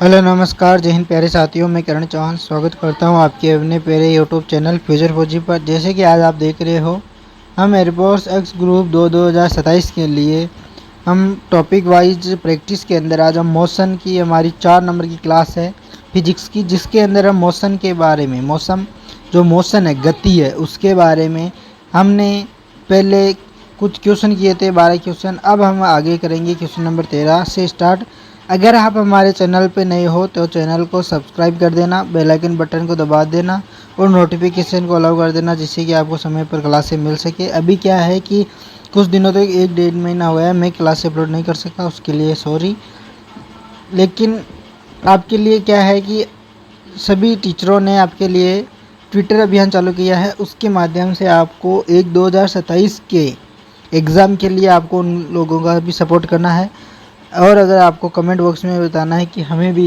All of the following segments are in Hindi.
हेलो नमस्कार, जय हिंद प्यारे साथियों। मैं करण चौहान स्वागत करता हूं आपके अपने प्यारे यूट्यूब चैनल फ्यूचर फौजी पर। जैसे कि आज आप देख रहे हो, हम एयरफोर्स एक्स ग्रुप 2027 के लिए हम टॉपिक वाइज प्रैक्टिस के अंदर आज हम मोशन की हमारी 4 नंबर की क्लास है फिजिक्स की, जिसके अंदर हम मोशन के बारे में मोशन है, गति है, उसके बारे में हमने पहले कुछ क्वेश्चन किए थे, 12 क्वेश्चन। अब हम आगे करेंगे क्वेश्चन नंबर 13 से स्टार्ट। अगर आप हमारे चैनल पे नए हो तो चैनल को सब्सक्राइब कर देना, बेल आइकन बटन को दबा देना और नोटिफिकेशन को अलाउ कर देना, जिससे कि आपको समय पर क्लासें मिल सके। अभी क्या है कि कुछ दिनों तक 1-1.5 महीना हुआ है मैं क्लास अपलोड नहीं कर सका, उसके लिए सॉरी। लेकिन आपके लिए क्या है कि सभी टीचरों ने आपके लिए ट्विटर अभियान चालू किया है, उसके माध्यम से आपको 2027 के एग्ज़ाम के लिए आपको उन लोगों का भी सपोर्ट करना है। और अगर आपको कमेंट बॉक्स में बताना है कि हमें भी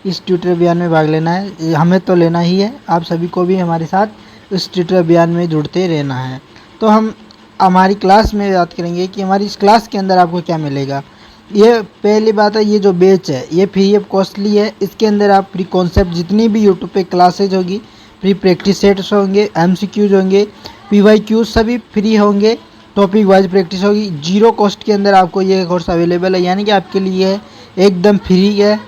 इस ट्विटर अभियान में भाग लेना है, हमें तो लेना ही है, आप सभी को भी हमारे साथ इस ट्विटर अभियान में जुड़ते रहना है। तो हम हमारी क्लास में बात करेंगे कि हमारी इस क्लास के अंदर आपको क्या मिलेगा। ये पहली बात है, ये जो बैच है ये फ्री ऑफ कॉस्टली है। इसके अंदर आप फ्री कॉन्सेप्ट जितनी भी यूट्यूब पे क्लासेज होगी, फ्री प्रैक्टिस सेट्स होंगे, MCQs होंगे, PYQ सभी फ्री होंगे, टॉपिक वाइज प्रैक्टिस होगी। जीरो कॉस्ट के अंदर आपको ये कोर्स अवेलेबल है, यानी कि आपके लिए एकदम फ्री है।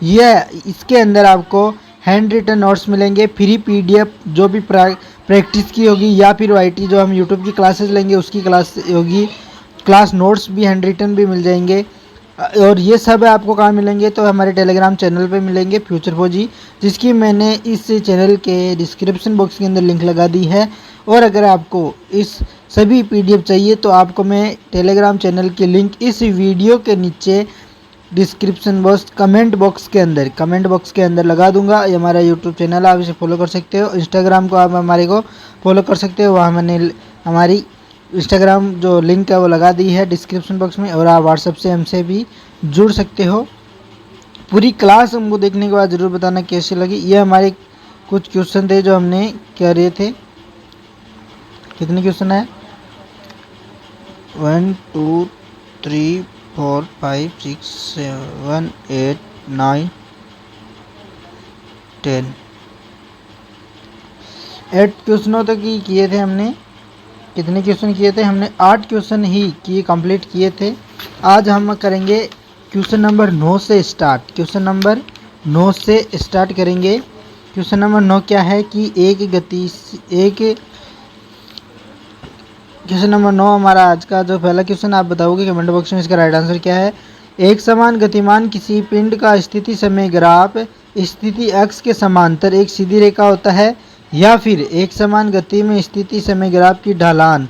यह इसके अंदर आपको हैंड रिटन नोट्स मिलेंगे, फ्री PDF जो भी प्रैक्टिस की होगी, या फिर YT जो हम यूट्यूब की क्लासेस लेंगे उसकी क्लास होगी, क्लास नोट्स भी हैंड रिटन भी मिल जाएंगे। और ये सब आपको कहाँ मिलेंगे, तो हमारे टेलीग्राम चैनल पे मिलेंगे फ्यूचर फौजी, जिसकी मैंने इस चैनल के डिस्क्रिप्शन बॉक्स के अंदर लिंक लगा दी है। और अगर आपको इस सभी PDF चाहिए तो आपको मैं टेलीग्राम चैनल की लिंक इस वीडियो के नीचे डिस्क्रिप्शन बॉक्स कमेंट बॉक्स के अंदर लगा दूंगा। ये हमारा यूट्यूब चैनल है, आप इसे फॉलो कर सकते हो। इंस्टाग्राम को आप हमारे को फॉलो कर सकते हो, वहाँ मैंने हमारी इंस्टाग्राम जो लिंक है वो लगा दी है डिस्क्रिप्शन बॉक्स में। और आप व्हाट्सएप से हमसे भी जुड़ सकते हो। पूरी क्लास हमको देखने के बाद ज़रूर बताना कैसी लगी। ये हमारे कुछ क्वेश्चन थे जो हमने कह रहे थे। कितने क्वेश्चन है? 1 2 3 4 5 6 7 8 9 10 8 क्वेश्चनों तक ही किए थे हमने। कितने क्वेश्चन किए थे? हमने 8 क्वेश्चन ही किए, कंप्लीट किए थे। आज हम करेंगे क्वेश्चन नंबर 9 से स्टार्ट। क्वेश्चन नंबर 9 से स्टार्ट करेंगे। क्वेश्चन नंबर 9 क्या है कि क्वेश्चन नंबर 9 हमारा आज का जो पहला क्वेश्चन, आप बताओगे कमेंट बॉक्स में इसका राइट आंसर क्या है। एक समान गतिमान किसी पिंड का स्थिति समय ग्राफ स्थिति x के समांतर एक सीधी रेखा होता है, या फिर एक समान गति में स्थिति समय ग्राफ की ढलान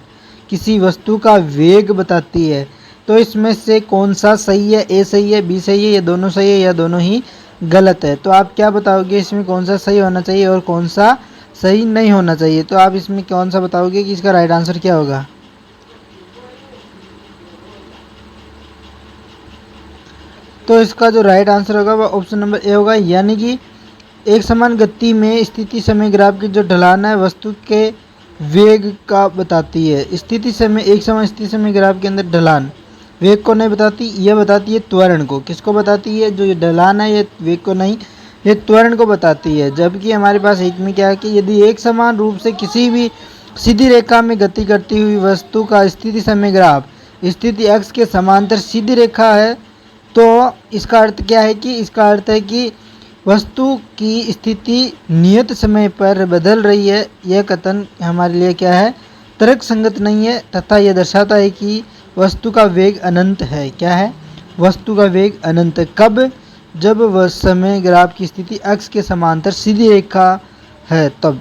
किसी वस्तु का वेग बताती है। तो इसमें से कौन सा सही है? A सही है, B सही है, या दोनों सही है, या दोनों ही गलत है? तो आप क्या बताओगे इसमें कौन सा सही होना चाहिए और कौन सा सही नहीं होना चाहिए? तो आप इसमें कौन सा बताओगे कि इसका राइट आंसर क्या होगा? तो इसका जो राइट आंसर होगा वह ऑप्शन नंबर ए होगा, यानी कि एक समान गति में स्थिति समय ग्राफ की जो ढलान है वस्तु के वेग का बताती है। स्थिति समय एक समान स्थिति समय ग्राफ के अंदर ढलान वेग को नहीं बताती, यह बताती है त्वरण को। किसको बताती है? जो ये ढलान है ये वेग को नहीं, ये त्वरण को बताती है। जबकि हमारे पास एक में क्या है कि यदि एक समान रूप से किसी भी सीधी रेखा में गति करती हुई वस्तु का स्थिति समय ग्राफ स्थिति x के समांतर सीधी रेखा है, तो इसका अर्थ क्या है कि इसका अर्थ है कि वस्तु की स्थिति नियत समय पर बदल रही है। यह कथन हमारे लिए क्या है? तर्क संगत नहीं है, तथा यह दर्शाता है कि वस्तु का वेग अनंत है। क्या है? वस्तु का वेग अनंत है। कब? जब वह समय ग्राफ की स्थिति x के समांतर सीधी रेखा है, तब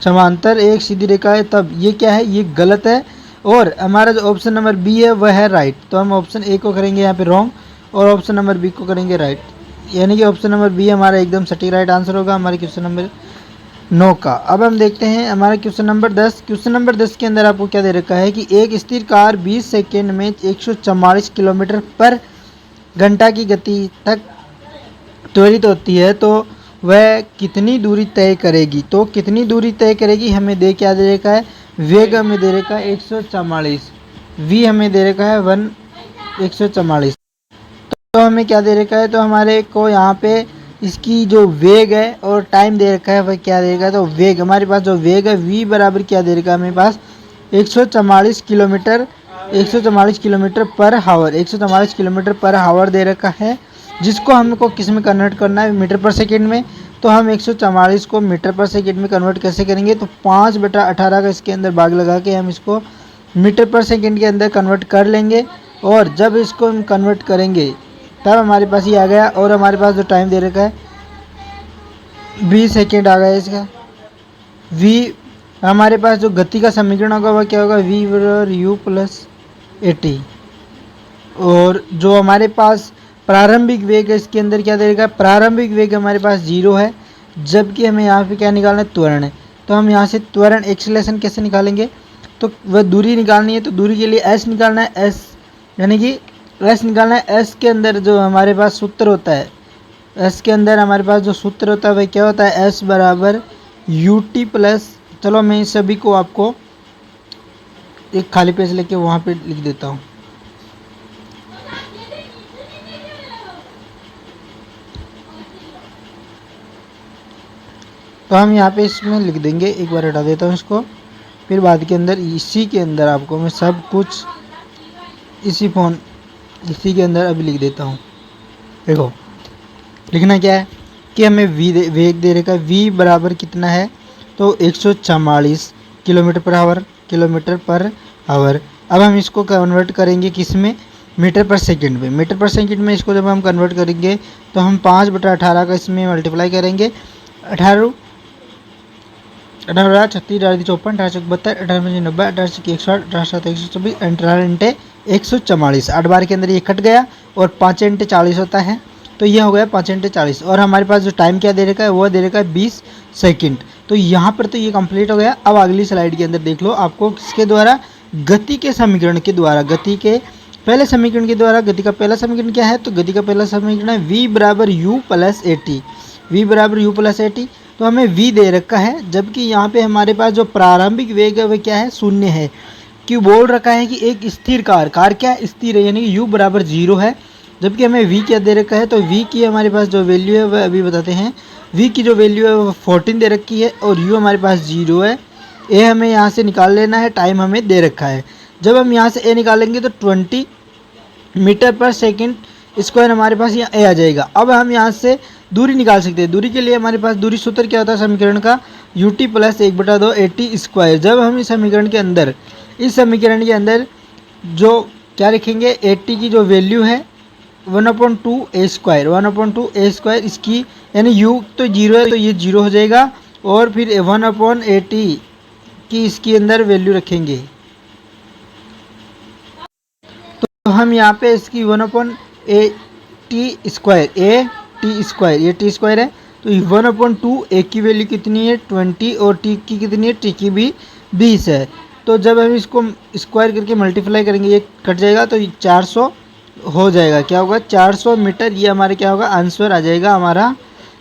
समांतर एक सीधी रेखा है तब। ये क्या है? ये गलत है। और हमारा जो ऑप्शन नंबर बी है वह है राइट। तो हम ऑप्शन ए को करेंगे यहाँ पे रॉन्ग और ऑप्शन नंबर बी को करेंगे राइट, यानी कि ऑप्शन नंबर बी हमारा एकदम सटीक राइट आंसर होगा हमारे क्वेश्चन नंबर 9 का। अब हम देखते हैं हमारा क्वेश्चन नंबर 10। क्वेश्चन नंबर 10 के अंदर आपको क्या दे रखा है कि एक स्थिर कार 20 सेकेंड में 144 किलोमीटर पर घंटा की गति तक त्वरित होती है, तो वह कितनी दूरी तय करेगी? तो कितनी दूरी तय करेगी हमें क्या दे रखा है? वेग हमें दे रखा है 144, v हमें दे रखा है 144। तो हमें क्या दे रखा है, तो हमारे को यहाँ पे इसकी जो वेग है और टाइम दे रखा है वह क्या दे रखा है। तो वेग हमारे पास जो वेग है v बराबर क्या दे रखा है हमारे पास 144 किलोमीटर 144 किलोमीटर पर हावर 144 किलोमीटर पर हावर दे रखा है, जिसको हमको किस में कन्वर्ट करना है, मीटर पर सेकेंड में। तो हम 144 को मीटर पर सेकेंड में कन्वर्ट कैसे करेंगे, तो 5/18 का इसके अंदर भाग लगा के हम इसको मीटर पर सेकेंड के अंदर कन्वर्ट कर लेंगे। और जब इसको हम कन्वर्ट करेंगे तब हमारे पास ये आ गया। और हमारे पास जो टाइम दे रखा है 20 सेकेंड आ गया इसका। v हमारे पास जो गति का समीकरण होगा वह क्या होगा, v बराबर u प्लस at। और जो हमारे पास प्रारंभिक वेग है इसके अंदर क्या दे रखा है, प्रारंभिक वेग हमारे पास 0 है, जबकि हमें यहाँ पे क्या निकालना है, त्वरण है। तो हम यहाँ से त्वरण एक्सेलरेशन कैसे निकालेंगे, तो वह दूरी निकालनी है। तो दूरी के लिए s निकालना है, s यानी कि s निकालना है। s के अंदर जो हमारे पास सूत्र होता है, s के अंदर हमारे पास जो सूत्र होता है वह क्या होता है, s बराबर ut प्लस, चलो मैं इस सभी को आपको एक खाली पेज लेके वहाँ पे लिख देता हूँ। तो हम यहाँ पे इसमें लिख देंगे, एक बार हटा देता हूँ इसको, फिर बाद के अंदर इसी के अंदर आपको मैं सब कुछ इसी के अंदर अभी लिख देता हूँ। देखो लिखना क्या है कि हमें वेग दे रखा है, v बराबर कितना है, तो 144 किलोमीटर पर आवर। अब हम इसको कन्वर्ट करेंगे किस में, मीटर पर सेकंड में। मीटर पर सेकंड में इसको जब हम कन्वर्ट करेंगे तो हम 5/18 का इसमें मल्टीप्लाई करेंगे। 18 36 54 18 72 18 90 18 160 18 124 18 इंटे 144, 8 बार के अंदर ये कट गया और 5 इंटे 40 होता है, तो ये हो गया 5 इंटे 40। और हमारे पास जो टाइम क्या दे रखा है, वो दे रखा है 20 सेकंड। तो यहाँ पर तो ये कंप्लीट हो गया। अब अगली स्लाइड के अंदर देख लो, आपको किसके द्वारा, गति के समीकरण के द्वारा, गति के पहले समीकरण के द्वारा। गति का पहला समीकरण क्या है, तो गति का पहला समीकरण है v बराबर u प्लस at। v बराबर u प्लस at, तो हमें v दे रखा है, जबकि यहाँ पे हमारे पास जो प्रारंभिक वेग है वह क्या है, 0 है। क्यों बोल रखा है कि एक स्थिर कार क्या है, स्थिर है, यानी कि u बराबर 0 है, जबकि हमें v क्या दे रखा है। तो v की हमारे पास जो वैल्यू है वह अभी बताते हैं। v की जो वैल्यू है वो 14 दे रखी है और u हमारे पास 0 है। a हमें यहाँ से निकाल लेना है, टाइम हमें दे रखा है। जब हम यहाँ से a निकालेंगे तो 20 मीटर पर सेकेंड स्क्वायर हमारे पास यहाँ a आ जाएगा। अब हम यहाँ से दूरी निकाल सकते हैं। दूरी के लिए हमारे पास दूरी सूत्र क्या होता है समीकरण का, ut प्लस 1/2 at स्क्वायर। जब हम इस समीकरण के अंदर जो क्या लिखेंगे, at की जो वैल्यू है 1/2 a स्क्वायर, 1/2 a स्क्वायर, इसकी यानी u तो 0 है तो ये 0 हो जाएगा, और फिर 1/at की इसके अंदर वैल्यू रखेंगे। तो हम यहाँ पे इसकी 1/at स्क्वायर, ये t स्क्वायर है, तो 1/2 a की वैल्यू कितनी है 20 और t की कितनी है, t की भी 20 है। तो जब हम इसको स्क्वायर करके मल्टीप्लाई करेंगे ये कट जाएगा तो 400 हो जाएगा। क्या होगा, 400 मीटर। ये हमारे क्या होगा, आंसर आ जाएगा हमारा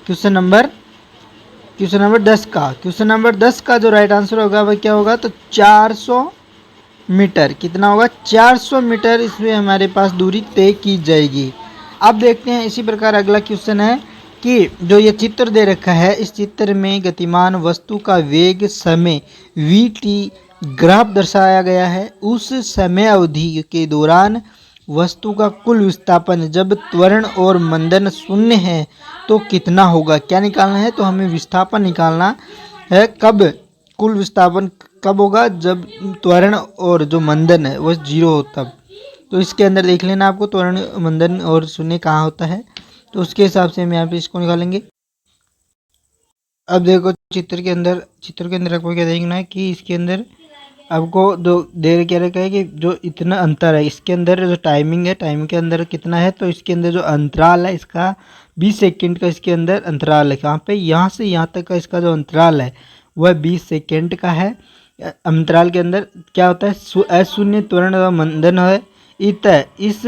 क्वेश्चन नंबर 10 का। क्वेश्चन नंबर 10 का जो राइट आंसर होगा वह क्या होगा, तो 400 मीटर। कितना होगा, 400 मीटर इसमें हमारे पास दूरी तय की जाएगी। अब देखते हैं इसी प्रकार अगला क्वेश्चन है कि जो ये चित्र दे रखा है, इस चित्र में गतिमान वस्तु का वेग समय vt ग्राफ दर्शाया गया है। उस समय अवधि के दौरान वस्तु का कुल विस्थापन जब त्वरण और मंदन शून्य है तो कितना होगा। क्या निकालना है, तो हमें विस्थापन निकालना है। कब कुल विस्थापन कब होगा, जब त्वरण और जो मंदन है वह 0 हो तब। तो इसके अंदर देख लेना आपको त्वरण, मंदन और शून्य कहाँ होता है, तो उसके हिसाब से हम यहाँ पे इसको निकालेंगे। अब देखो चित्र के अंदर आपको क्या देखना है कि इसके अंदर आपको जो देर क्या रखा है कि जो इतना अंतर है इसके अंदर जो टाइमिंग है, टाइमिंग के अंदर कितना है, तो इसके अंदर जो अंतराल है इसका 20 सेकंड का इसके अंदर अंतराल है। कहाँ पे, यहाँ से यहाँ तक का इसका जो अंतराल है वह 20 सेकंड का है। अंतराल के अंदर क्या होता है, अशून्य त्वरण व मंदन है। इस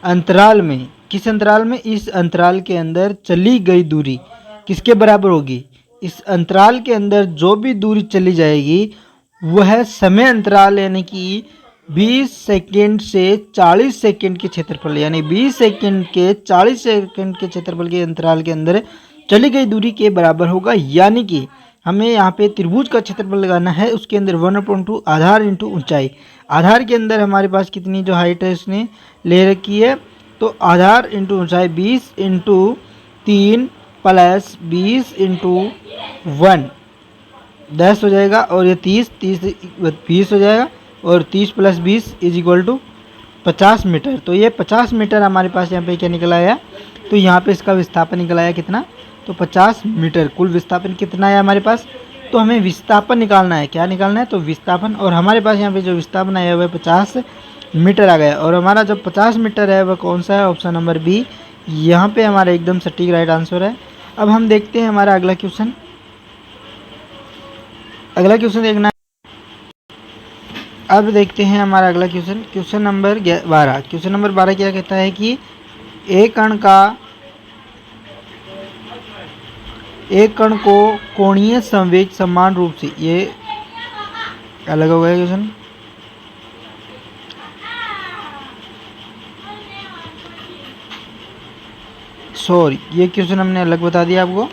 अंतराल में, किस अंतराल में, इस अंतराल के अंदर चली गई दूरी किसके बराबर होगी, इस अंतराल के अंदर जो भी दूरी चली जाएगी वह समय अंतराल यानी कि 20 सेकंड से 40 सेकंड के क्षेत्रफल, यानी 20 सेकंड के 40 सेकंड के क्षेत्रफल के अंतराल के अंदर चली गई दूरी के बराबर होगा। यानी कि हमें यहाँ पे त्रिभुज का क्षेत्रफल लगाना है, उसके अंदर 1/2 आधार इंटू ऊंचाई। आधार के अंदर हमारे पास कितनी जो हाइट है इसने ले रखी है, तो आधार इंटू ऊंचाई 20 इंटू 3 प्लस 20 इंटू 1 10 हो जाएगा, और ये 30 20 हो जाएगा, और 30 plus 20 is equal to 50 metre. तो ये 50 मीटर हमारे पास यहाँ पे क्या निकल आया, तो यहाँ पे इसका विस्थापन निकल आया कितना, तो 50 मीटर। कुल विस्थापन कितना है हमारे पास, तो हमें विस्थापन निकालना है। क्या निकालना है, तो विस्थापन। और हमारे पास यहाँ पे जो विस्थापन आया हुआ है 50 मीटर आ गया, और हमारा जो 50 मीटर है वह कौन सा है, ऑप्शन नंबर बी। यहाँ पे हमारा एकदम सटीक राइट आंसर है। अब हम देखते हैं हमारा अगला क्वेश्चन। अगला क्वेश्चन देखना, अब देखते हैं हमारा अगला question, question number 12। Question number 12 क्या कहता है कि एक कण को कोणीय संवेग समान रूप से, ये अलग हो गया क्वेश्चन, सॉरी ये क्वेश्चन हमने अलग बता दिया आपको।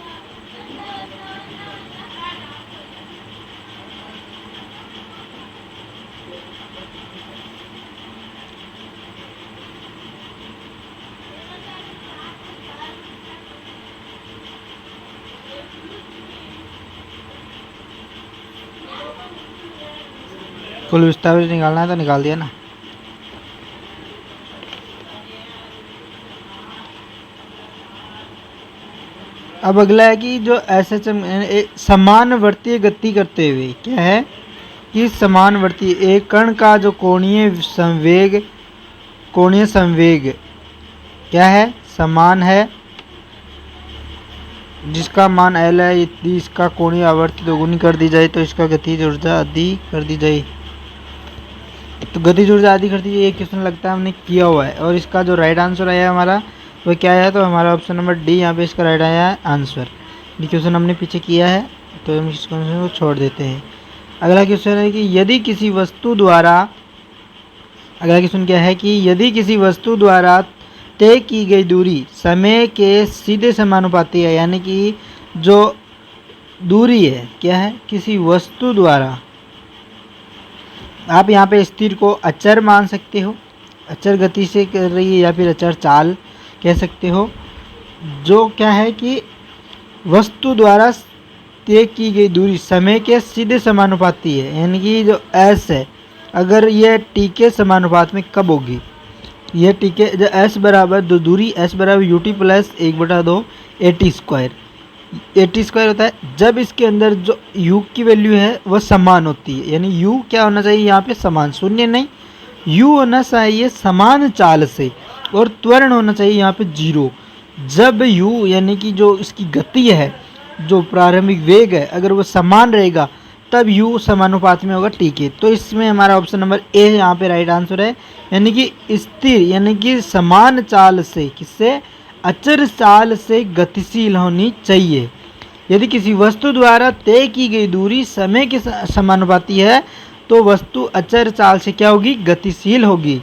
कुल विस्थापन निकालना है तो निकाल दिया ना। अब अगला है कि जो SHM समानवर्तीय गति करते हुए, क्या है कि समानवर्तीय एक कण का जो कोणीय संवेग क्या है, समान है, जिसका मान L है, यदि इसका कोणीय आवर्ती दोगुनी कर दी जाए तो इसका गतिज ऊर्जा आदि कर दी जाए, तो गतिज ऊर्जा आदि कर दी जाए। ये क्वेश्चन लगता है हमने किया हुआ है, और इसका जो राइट आंसर आया हमारा वो क्या आया, तो हमारा ऑप्शन नंबर डी यहाँ पे इसका राइट आया है आंसर। ये क्वेश्चन हमने पीछे किया है, तो हम इस क्वेश्चन को छोड़ देते हैं। अगला क्वेश्चन है कि यदि किसी वस्तु द्वारा, अगला क्वेश्चन क्या है कि यदि किसी वस्तु द्वारा तय की गई दूरी समय के सीधे समानुपाती है, यानी कि जो दूरी है क्या है किसी वस्तु द्वारा, आप यहाँ पे स्थिर को अचर मान सकते हो, अचर गति से कर रही है, या फिर अचर चाल कह सकते हो, जो क्या है कि वस्तु द्वारा तय की गई दूरी समय के सीधे समानुपाती है, यानी कि जो s है, अगर ये t के समानुपात में कब होगी, ये t के जो s बराबर दो दूरी s बराबर ut प्लस 1/2 at², at² होता है जब इसके अंदर जो u की वैल्यू है वह समान होती है, यानी u क्या होना चाहिए यहाँ पे समान, शून्य नहीं, u होना चाहिए समान चाल से, और त्वरण होना चाहिए यहाँ पे 0। जब u यानी कि जो इसकी गति है, जो प्रारंभिक वेग है, अगर वो समान रहेगा तब u समानुपात में होगा t के। तो इसमें हमारा ऑप्शन नंबर ए यहाँ पे राइट आंसर है, यानी कि स्थिर यानी कि समान चाल से, किससे, अचर चाल से गतिशील होनी चाहिए। यदि किसी वस्तु द्वारा तय की गई दूरी समय के समानुपाती है तो वस्तु अचर चाल से क्या होगी, गतिशील होगी।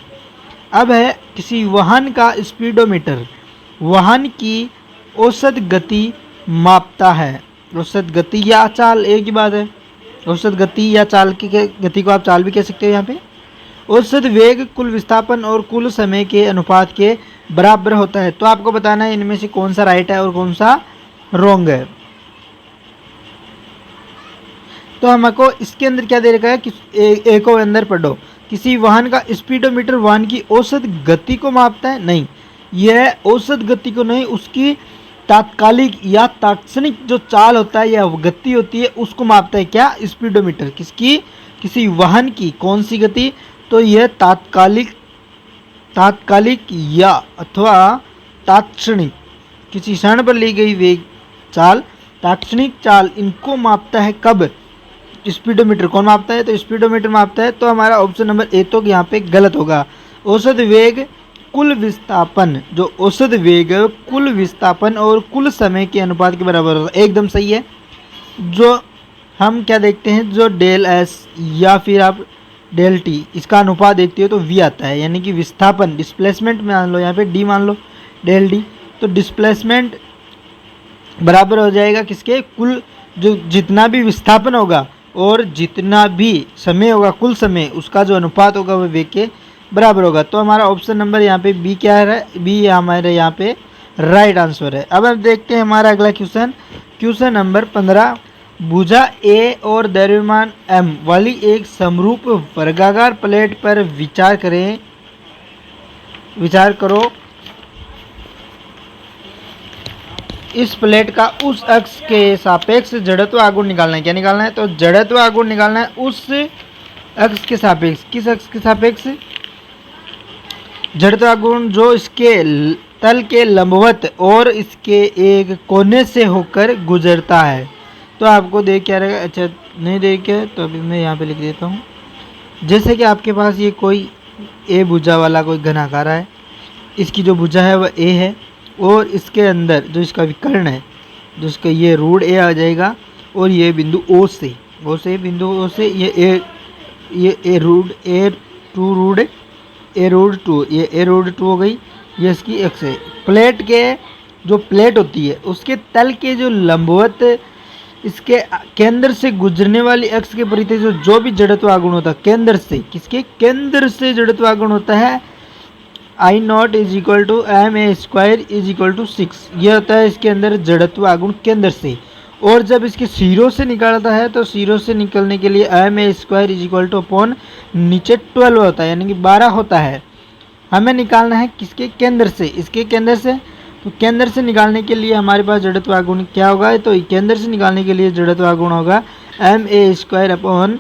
अब है किसी वाहन का स्पीडोमीटर वाहन की औसत गति मापता है, औसत गति या चाल एक ही बात है, औसत गति या चाल की गति को आप चाल भी कह सकते हो। यहाँ पे औसत वेग कुल विस्थापन और कुल समय के अनुपात के बराबर होता है। तो आपको बताना है इनमें से कौन सा राइट है और कौन सा रॉन्ग है। तो हमको इसके अंदर क्या दे रखा है कि एक को अंदर पढ़ो, किसी वाहन का स्पीडोमीटर वाहन की औसत गति को मापता है, नहीं, यह औसत गति को नहीं, उसकी तात्कालिक या तात्क्षणिक जो चाल होता है या गति होती है उसको मापता है। क्या, स्पीडोमीटर, किसकी, किसी वाहन की कौन सी गति, तो यह तात्कालिक या अथवा तात्क्षणिक, किसी क्षण पर ली गई वेग चाल, तात्क्षणिक चाल, इनको मापता है। कब, स्पीडोमीटर कौन मापता है, तो स्पीडोमीटर मापता है। तो हमारा ऑप्शन नंबर ए तो यहाँ पे गलत होगा। औसत वेग कुल विस्थापन, जो औसत वेग कुल विस्थापन और कुल समय के अनुपात के बराबर होगा, एकदम सही है। जो हम क्या देखते हैं, जो डेल एस या फिर आप डेल टी, इसका अनुपात देखते हो तो v आता है, यानी कि विस्थापन डिस्प्लेसमेंट मान लो, यहाँ पे d मान लो डेल डी, तो डिस्प्लेसमेंट बराबर हो जाएगा किसके, कुल जो जितना भी विस्थापन होगा और जितना भी समय होगा कुल समय, उसका जो अनुपात होगा वह वेग के बराबर होगा। तो हमारा ऑप्शन नंबर यहाँ पे बी क्या है, बी हमारे यहाँ पे राइट आंसर है। अब हम देखते हैं हमारा अगला क्वेश्चन, क्वेश्चन नंबर 15। भुजा ए और द्रव्यमान m वाली एक समरूप वर्गाकार प्लेट पर विचार करो। इस प्लेट का उस अक्ष के सापेक्ष जड़त्व आघूर्ण निकालना है। क्या निकालना है, तो जड़त्व आघूर्ण निकालना है उस अक्ष के सापेक्ष। किस अक्ष के सापेक्ष, जड़त्व आघूर्ण जो इसके तल के लंबवत और इसके एक कोने से होकर गुजरता है। तो आपको देख क्या रहेगा, अच्छा नहीं देख क्या, तो अभी मैं यहाँ पे लिख देता हूँ। जैसे कि आपके पास ये कोई ए भुजा वाला कोई घनाकार है, इसकी जो भुजा है वह ए है, और इसके अंदर जो इसका विकर्ण है, जो इसका ये रूट ए आ जाएगा, और ये बिंदु ओ से ये रूट ए रूट टू हो गई, ये इसकी एक्स है। प्लेट के जो प्लेट होती है उसके तल के जो लंबवत इसके केंद्र से गुजरने वाली अक्ष के परिधि जो भी जड़त्व आघूर्ण होता है, केंद्र से, किसके केंद्र से जड़त्व आघूर्ण होता है, I naught is equal to M A square is equal to 6। यह होता है इसके अंदर जड़त्व आघूर्ण केंद्र से। और जब इसके सिरों से निकालता है तो सिरों से निकलने के लिए m A square is equal to upon नीचे 12 होता है, यानी कि 12 होता है। हमें निकालना है किसके, केंद्र से, इसके केंद्र से। तो केंद्र से निकालने के लिए हमारे पास जड़त्व आघूर्ण क्या होगा, तो केंद्र से निकालने के लिए जड़त्व आघूर्ण होगा एम ए स्क्वायर अपॉन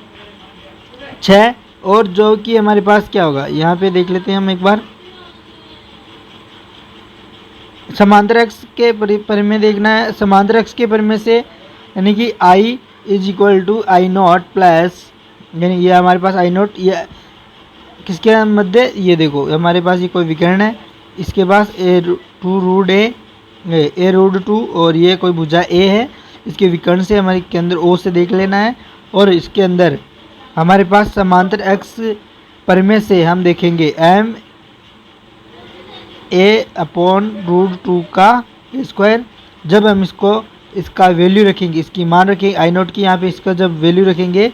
6, और जो कि हमारे पास क्या होगा, यहाँ पे देख लेते हैं हम एक बार। समांतर अक्ष के परिमेय देखना है, समांतर अक्ष के परिमेय से, यानी कि I is equal to I naught plus, यानी ये हमारे पास आई नॉट, ये किसके मध्य, ये देखो हमारे पास ये कोई विकर्ण है, इसके पास ए रूट टू, और ये कोई भुजा ए है, इसके विकर्ण से हमारे केंद्र ओ से देख लेना है। और इसके अंदर हमारे पास समांतर अक्ष परिमेय से हम देखेंगे एम ए अपॉन रूट 2 का स्क्वायर। जब हम इसका वैल्यू रखेंगे, इसकी मान रखेंगे आई नोट की, यहाँ पे इसका जब वैल्यू रखेंगे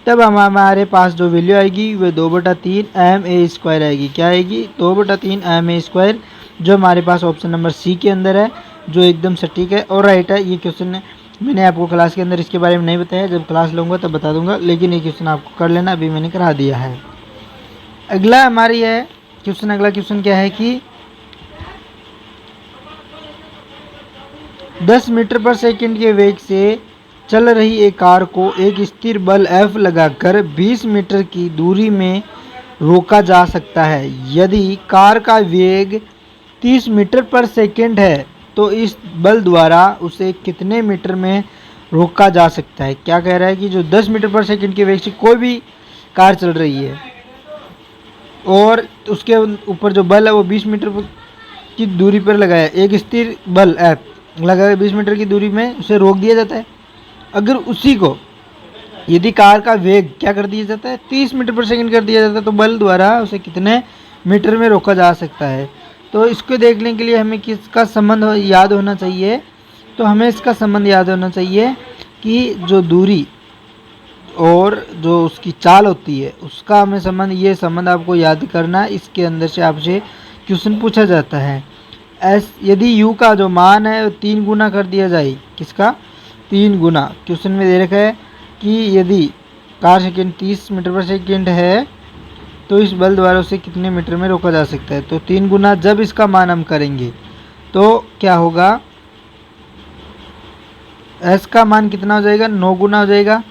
तब हमारे पास जो वैल्यू आएगी वह 2/3 एम ए स्क्वायर आएगी। क्या आएगी, 2/3 एम ए स्क्वायर, जो हमारे पास ऑप्शन नंबर सी के अंदर है, जो एकदम सटीक है और राइट है। ये क्वेश्चन मैंने आपको क्लास के अंदर इसके बारे में नहीं बताया, जब क्लास लूँगा तब बता दूंगा, लेकिन ये क्वेश्चन आपको कर लेना, अभी मैंने करा दिया है। अगला हमारी है क्वेश्चन, अगला क्वेश्चन क्या है कि 10 मीटर पर सेकंड के वेग से चल रही एक कार को एक स्थिर बल F लगाकर 20 मीटर की दूरी में रोका जा सकता है। यदि कार का वेग 30 मीटर पर सेकंड है तो इस बल द्वारा उसे कितने मीटर में रोका जा सकता है। क्या कह रहा है कि जो 10 मीटर पर सेकंड के वेग से कोई भी कार चल रही है और उसके ऊपर जो बल है वो 20 मीटर की दूरी पर लगाया, एक स्थिर बल F लगाकर 20 मीटर की दूरी में उसे रोक दिया जाता है। अगर उसी को यदि कार का वेग क्या कर दिया जाता है, 30 मीटर पर सेकंड कर दिया जाता है, तो बल द्वारा उसे कितने मीटर में रोका जा सकता है। तो इसको देखने के लिए हमें किसका संबंध याद होना चाहिए, तो हमें इसका संबंध याद होना चाहिए कि जो दूरी और जो उसकी चाल होती है उसका हमें संबंध, ये संबंध आपको याद करना है। इसके अंदर से आपसे क्वेश्चन पूछा जाता है। यदि u का जो मान है 3 गुना कर दिया जाए, किसका 3 गुना, क्वेश्चन में दे रखा है कि यदि कार सेकेंड 30 मीटर पर सेकेंड है तो इस बल द्वारा उसे कितने मीटर में रोका जा सकता है। तो 3 गुना जब इसका मान हम करेंगे तो क्या होगा, s का मान कितना हो जाएगा, 9 गुना हो जाएगा,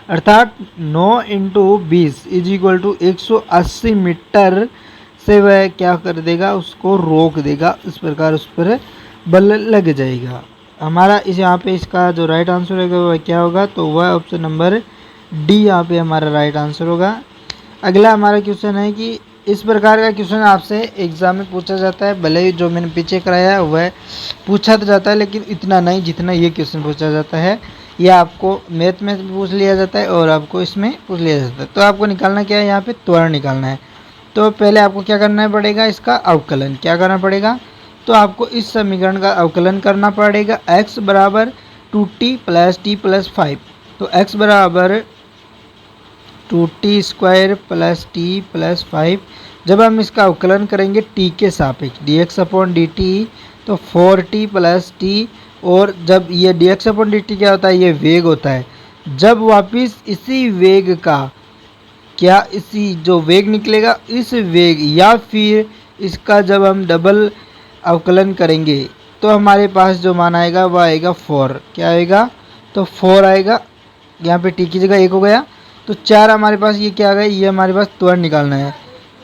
अर्थात 9 × 20 इज इक्वल टू 180 मीटर से वह क्या कर देगा, उसको रोक देगा। इस प्रकार उस पर बल लग जाएगा। हमारा इस यहाँ पे इसका जो राइट आंसर होगा वह क्या होगा, तो वह ऑप्शन नंबर डी यहाँ पे हमारा राइट आंसर होगा। अगला हमारा क्वेश्चन है कि इस प्रकार का क्वेश्चन आपसे एग्जाम में पूछा जाता है, भले ही जो मैंने पीछे कराया है वह पूछा तो जाता है लेकिन इतना नहीं जितना ये क्वेश्चन पूछा जाता है। ये आपको मैथ में पूछ लिया जाता है और आपको इसमें पूछ लिया जाता है। तो आपको निकालना क्या है, यहाँ पे त्वरण निकालना है। तो पहले आपको क्या करना पड़ेगा, इसका अवकलन क्या करना पड़ेगा। तो आपको इस समीकरण का अवकलन करना पड़ेगा। x बराबर 2t प्लस टी प्लस 5। तो x बराबर 2t square plus T plus 5। जब हम इसका अवकलन करेंगे t के सापेक्ष dx अपॉन dt, तो 4t प्लस टी। और जब ये dx अपॉन dt क्या होता है, ये वेग होता है। जब वापिस इसी वेग का क्या, इसी जो वेग निकलेगा इस वेग या फिर इसका जब हम डबल अवकलन करेंगे तो हमारे पास जो मान आएगा वह आएगा 4। क्या आएगा, तो 4 आएगा। यहाँ पे टी की जगह 1 हो गया, तो 4 हमारे पास ये क्या आ गया, ये हमारे पास त्वरण निकालना है।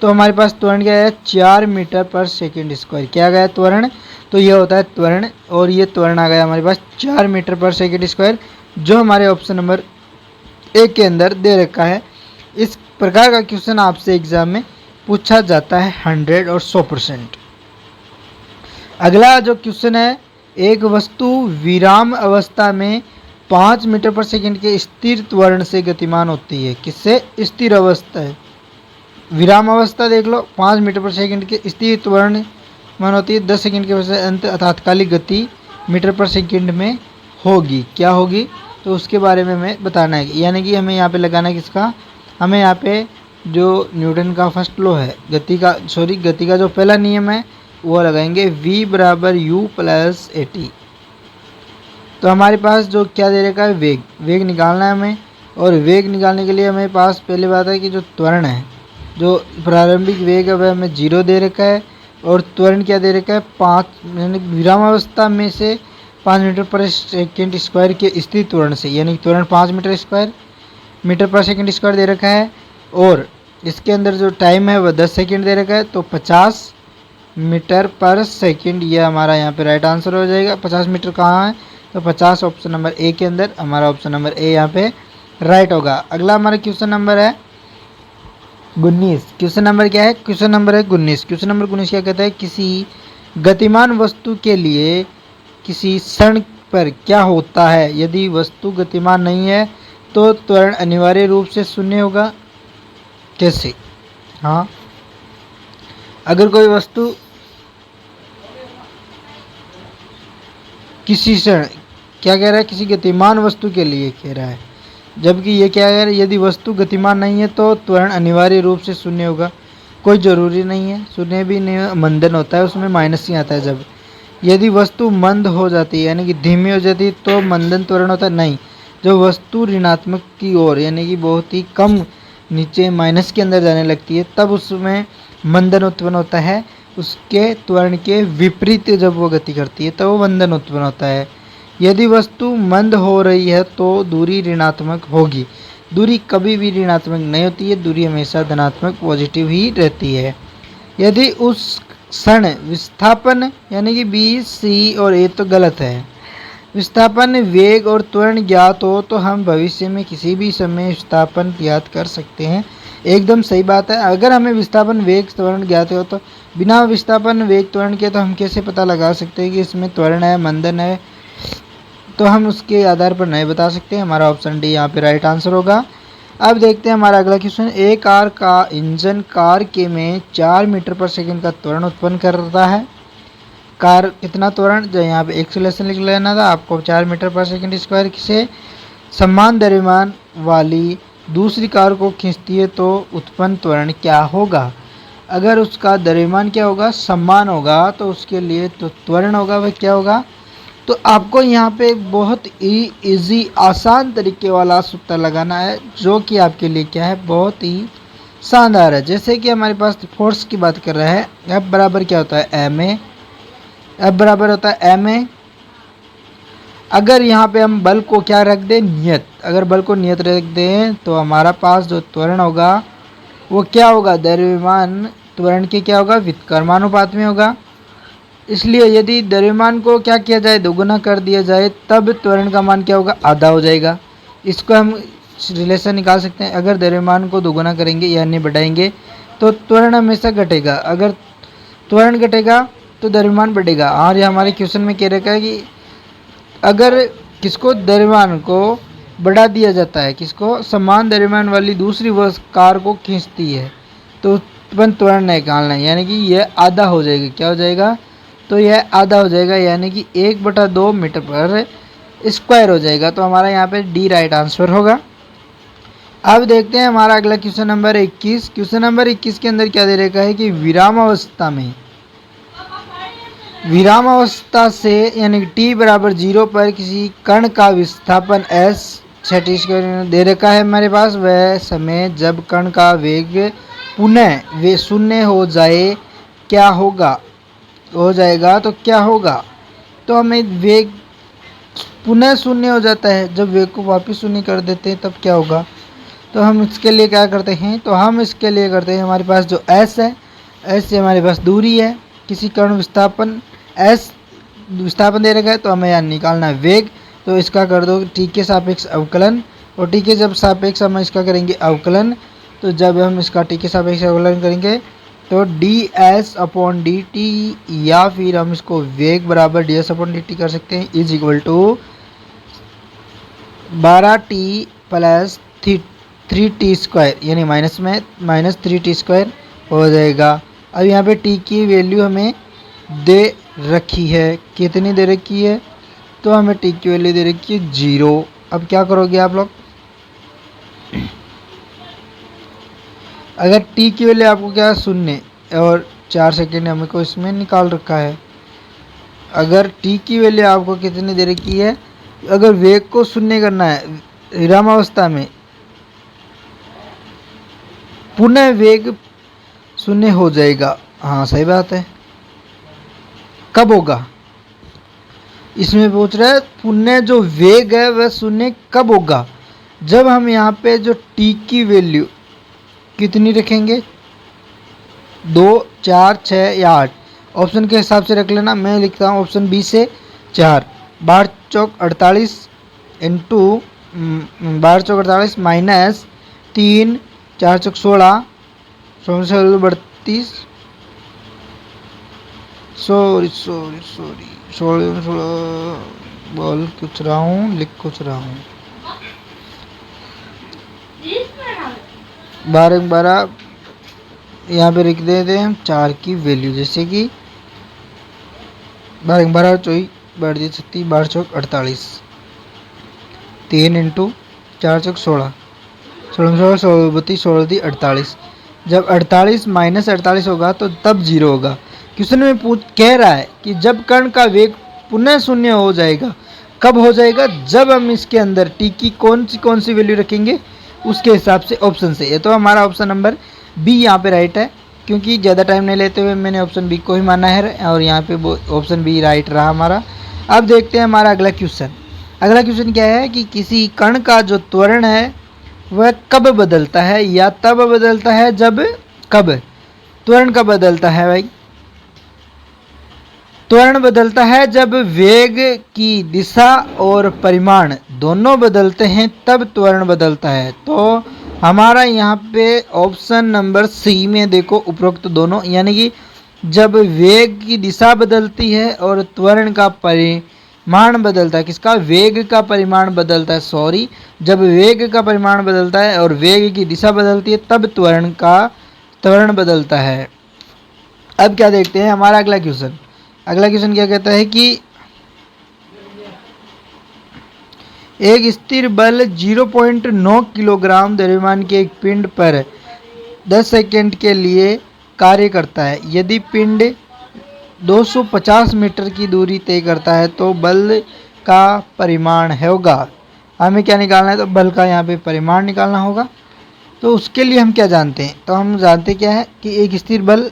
तो हमारे पास त्वरण क्या है, 4 मीटर पर सेकेंड स्क्वायर। क्या आ गया त्वरण, तो ये होता है त्वरण। और ये त्वरण आ गया हमारे पास 4 मीटर पर सेकेंड स्क्वायर, जो हमारे ऑप्शन नंबर 1 के अंदर दे रखा है। इस प्रकार का क्वेश्चन आपसे एग्जाम में पूछा जाता है 100 और 100%। अगला जो क्वेश्चन है, एक वस्तु विराम अवस्था में 5 मीटर पर सेकंड के स्थिर त्वरण से गतिमान होती है। किससे, स्थिर अवस्था है। विराम अवस्था देख लो, 5 मीटर पर सेकंड के स्थिर त्वरण मान होती है 10 सेकंड के वजह अंत तात्कालिक गति मीटर पर सेकंड में होगी। क्या होगी, तो उसके बारे में हमें बताना है। यानी कि हमें यहाँ पे लगाना है किसका, हमें यहाँ पे जो न्यूटन का फर्स्ट लॉ है गति का जो पहला नियम है वो लगाएंगे, v बराबर u प्लस ए टी। तो हमारे पास जो क्या दे रखा है, वेग निकालना है हमें। और वेग निकालने के लिए हमें पास पहले बात है कि जो त्वरण है, जो प्रारंभिक वेग है वह हमें 0 दे रखा है। और त्वरण क्या दे रखा है, 5, यानी विराम अवस्था में से 5 मीटर पर सेकेंड स्क्वायर के स्थिर त्वरण से, यानी त्वरण 5 मीटर पर सेकेंड स्क्वायर दे रखा है। और इसके अंदर जो टाइम है वह 10 सेकेंड दे रखा है। तो 50 मीटर पर सेकेंड ये हमारा यहाँ पे राइट आंसर हो जाएगा। 50 मीटर कहाँ है, तो 50 ऑप्शन नंबर ए के अंदर, हमारा ऑप्शन नंबर ए यहाँ पे राइट होगा। अगला हमारा क्वेश्चन नंबर है 19। क्वेश्चन नंबर क्या है, क्वेश्चन नंबर है 19। क्वेश्चन नंबर 19 क्या कहता है, किसी गतिमान वस्तु के लिए किसी क्षण पर क्या होता है यदि वस्तु गतिमान नहीं है, तो त्वरण अनिवार्य रूप से शून्य होगा। कैसे, हाँ, अगर कोई वस्तु किसी क्षण, क्या कह रहा है, किसी गतिमान वस्तु के लिए कह रहा है, जबकि ये क्या कह रहा है, यदि वस्तु गतिमान नहीं है तो त्वरण अनिवार्य रूप से शून्य होगा। कोई ज़रूरी नहीं है, शून्य भी नहीं, मंदन होता है, उसमें माइनस ही आता है। जब यदि वस्तु मंद हो जाती है यानी कि धीमी हो जाती है तो मंदन त्वरण होता है। नहीं, जो वस्तु ऋणात्मक की ओर यानी कि बहुत ही कम नीचे माइनस के अंदर जाने लगती है तब उसमें मंदन उत्पन्न होता है। उसके त्वरण के विपरीत जब वो गति करती है तो वो मंदन उत्पन्न होता है। यदि वस्तु मंद हो रही है तो दूरी ऋणात्मक होगी। दूरी कभी भी ऋणात्मक नहीं होती है, दूरी हमेशा धनात्मक पॉजिटिव ही रहती है। यदि उस क्षण विस्थापन यानी कि बी, सी और ए तो गलत है, विस्थापन, वेग और त्वरण ज्ञात हो तो हम भविष्य में किसी भी समय विस्थापन ज्ञात कर सकते हैं। एकदम सही बात है। अगर हमें विस्थापन, वेग, त्वरण ज्ञात हो तो बिना विस्थापन, वेग, त्वरण के तो हम कैसे पता लगा सकते हैं कि इसमें त्वरण है, मंदन है, तो हम उसके आधार पर नहीं बता सकते। हमारा ऑप्शन डी यहाँ पे राइट आंसर होगा। अब देखते हैं हमारा अगला क्वेश्चन। एक कार का इंजन कार के में 4 मीटर पर सेकंड का त्वरण उत्पन्न करता है। कार कितना त्वरण, जो यहाँ पे एक्सेलरेशन लिख लेना था आपको, 4 मीटर पर सेकंड स्क्वायर से समान द्रव्यमान वाली दूसरी कार को खींचती है तो उत्पन्न त्वरण क्या होगा। अगर उसका द्रव्यमान क्या होगा, समान होगा, तो उसके लिए तो त्वरण होगा वह क्या होगा। तो आपको यहाँ पे बहुत ही इजी आसान तरीके वाला सूत्र लगाना है जो कि आपके लिए क्या है, बहुत ही शानदार है। जैसे कि हमारे पास फोर्स की बात कर रहा है, F बराबर क्या होता है, एम ए। F बराबर होता है एम ए। अगर यहाँ पे हम बल को क्या रख दें, नियत, अगर बल को नियत रख दें तो हमारा पास जो त्वरण होगा वो क्या होगा, द्रव्यमान त्वरण के क्या होगा, व्युत्क्रमानुपात में होगा। इसलिए यदि द्रव्यमान को क्या किया जाए, दोगुना कर दिया जाए, तब त्वरण का मान क्या होगा, आधा हो जाएगा। इसको हम रिलेशन निकाल सकते हैं। अगर द्रव्यमान को दोगुना करेंगे यानी बढ़ाएंगे तो त्वरण हमेशा घटेगा, अगर त्वरण घटेगा तो द्रव्यमान बढ़ेगा। और ये हमारे क्वेश्चन में कह रखा है कि अगर किसको, द्रव्यमान को बढ़ा दिया जाता है, किसको, समान द्रव्यमान वाली दूसरी बस कार को खींचती है, तो उत्पन्न त्वरण निकालना है, यानी कि यह आधा हो जाएगा। क्या हो जाएगा, तो यह आधा हो जाएगा, यानी कि 1/2 मीटर पर स्क्वायर हो जाएगा। तो हमारा यहाँ पे डी राइट आंसर होगा। अब देखते हैं हमारा अगला क्वेश्चन नंबर 21। क्वेश्चन नंबर 21 के अंदर क्या दे रखा है कि विरामावस्था से यानी टी बराबर 0 पर किसी कण का विस्थापन s 36 दे रखा है हमारे पास। वह समय जब कण का वेग पुनः वे शून्य हो जाए क्या होगा, हो जाएगा तो क्या होगा, तो हमें वेग पुनः शून्य हो जाता है, जब वेग को वापस शून्य कर देते हैं तब क्या होगा। तो हम इसके लिए क्या करते हैं, तो हम इसके लिए करते हैं, हमारे पास जो s है, s से हमारे पास दूरी है, किसी कण विस्थापन s विस्थापन दे रखा है, तो हमें यहाँ निकालना है वेग। तो इसका कर दो t के सापेक्ष अवकलन, और t के जब सापेक्ष हम इसका करेंगे अवकलन, तो जब हम इसका t के सापेक्ष अवकलन करेंगे तो ds/dt, या फिर हम इसको वेग बराबर ds/dt कर सकते हैं, is equal to 12t plus 3t², यानी माइनस में -3t² हो जाएगा। अब यहाँ पे t की वैल्यू हमें दे रखी है, कितनी दे रखी है, तो हमें t की वैल्यू दे रखी है 0। अब क्या करोगे आप लोग, अगर t की वैल्यू आपको क्या शून्य और 4 सेकेंड हमें को इसमें निकाल रखा है, अगर t की वैल्यू आपको कितनी दे रखी है, अगर वेग को शून्य करना है विरामावस्था में, पुनः वेग शून्य हो जाएगा। हाँ सही बात है, कब होगा, इसमें पूछ रहा है पुनः जो वेग है वह शून्य कब होगा, जब हम यहाँ पे जो t की वैल्यू कितनी रखेंगे, 2, 4, 6 या 8, ऑप्शन के हिसाब से रख लेना। मैं लिखता हूँ ऑप्शन बी से 4, 12 चौक 48 इंटू 12 चौक 48 माइनस 3, 4 चौक 16, 32, सॉरी बोल कुछ रहा हूँ, लिख कुछ रहा हूँ, 12 यहाँ पे लिख देते हैं हम 4 की वैल्यू, जैसे कि 12 24 12 36 12 चौक 48, 3 इंटू 4 चौक 16, 16 32 16 48, जब 48 माइनस 48 होगा तो तब 0 होगा। क्वेश्चन में कह रहा है कि जब कण का वेग पुनः शून्य हो जाएगा, कब हो जाएगा, जब हम इसके अंदर t की कौन सी वैल्यू रखेंगे, उसके हिसाब से ऑप्शन से। ये तो हमारा ऑप्शन नंबर बी यहाँ पे राइट है, क्योंकि ज़्यादा टाइम नहीं लेते हुए मैंने ऑप्शन बी को ही माना है, और यहाँ पे ऑप्शन बी राइट रहा हमारा। अब देखते हैं हमारा अगला क्वेश्चन। अगला क्वेश्चन क्या है कि किसी कण का जो त्वरण है वह कब बदलता है, या तब बदलता है जब, कब त्वरण कब बदलता है भाई, त्वरण बदलता है जब वेग की दिशा और परिमाण दोनों बदलते हैं, तब त्वरण बदलता है। तो हमारा यहाँ पे ऑप्शन नंबर सी में देखो उपरोक्त दोनों, यानी कि जब वेग की दिशा बदलती है और त्वरण का परिमाण बदलता है, किसका, वेग का परिमाण बदलता है, सॉरी, जब वेग का परिमाण बदलता है और वेग की दिशा बदलती है तब त्वरण बदलता है। अब क्या देखते हैं हमारा अगला क्वेश्चन। अगला क्वेश्चन क्या कहता है कि एक स्थिर बल 0.9 किलोग्राम द्रव्यमान के एक पिंड पर 10 सेकंड के लिए कार्य करता है। यदि पिंड 250 मीटर की दूरी तय करता है तो बल का परिमाण होगा। हमें क्या निकालना है, तो बल का यहाँ पे परिमाण निकालना होगा। तो उसके लिए हम क्या जानते हैं, तो हम जानते क्या है कि एक स्थिर बल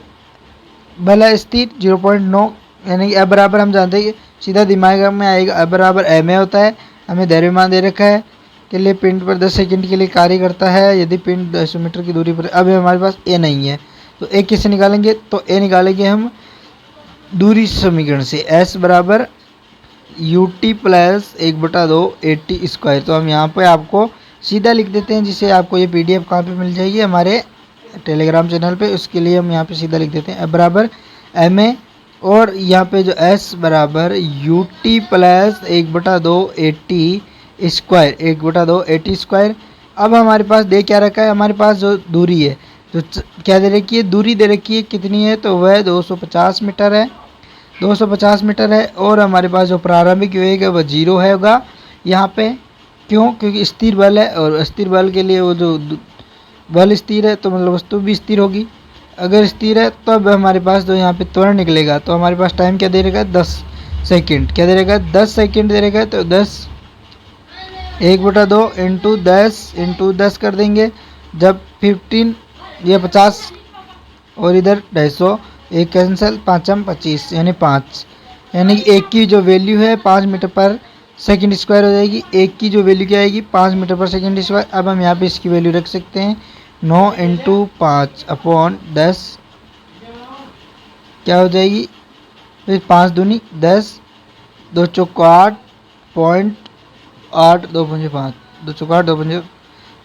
है स्थिर 0.9, यानी कि बराबर हम जानते हैं कि सीधा दिमाग में आएगा बराबर एम ए होता है। हमें द्रव्यमान दे रखा है के लिए पिंड पर 10 सेकंड के लिए कार्य करता है यदि पिंड 200 मीटर की दूरी पर। अब हमारे पास ए नहीं है, तो ए कैसे निकालेंगे, तो ए निकालेंगे हम दूरी समीकरण से, एस बराबर ut प्लस 1/2 80²। तो हम यहाँ पे आपको सीधा लिख देते हैं, जिसे आपको ये PDF कहाँ पे मिल जाएगी, हमारे टेलीग्राम चैनल पे। उसके लिए हम यहाँ पे सीधा लिख देते हैं बराबर एम ए और यहाँ पे जो s बराबर U T plus 1/2 80 square 1/2 80 square. अब हमारे पास दे क्या रखा है, हमारे पास जो दूरी है जो क्या दे रखी है, दूरी दे रखी है कितनी है, तो वह 250 मीटर है, 250 मीटर है। और हमारे पास जो प्रारंभिक वेग है वह 0 है होगा यहाँ पे। क्यों? क्योंकि स्थिर बल है और स्थिर बल के लिए वो जो बल स्थिर है तो मतलब वस्तु भी स्थिर होगी। अगर स्थिर है तो अब हमारे पास जो यहाँ पे त्वरण निकलेगा तो हमारे पास टाइम क्या दे रहेगा, 10 सेकेंड। क्या दे रहेगा, 10 सेकेंड दे रहेगा। तो 10 1/2 इंटू 10 कर देंगे। जब 15 ये 50 और इधर 250, एक कैंसिल, 5 25 यानी 5, यानी कि एक की जो वैल्यू है 5 मीटर पर सेकंड स्क्वायर हो जाएगी। एक की जो वैल्यू क्या आएगी, 5 मीटर पर सेकंड स्क्वायर। अब हम यहाँ पे इसकी वैल्यू रख सकते हैं 9 इंटू 5 अपॉन 10 क्या हो जाएगी, फिर 5 दूनी 10, 2 चौको 8 पॉइंट 8 2 पंजे 5, 2 चौको 8 2 पंजे,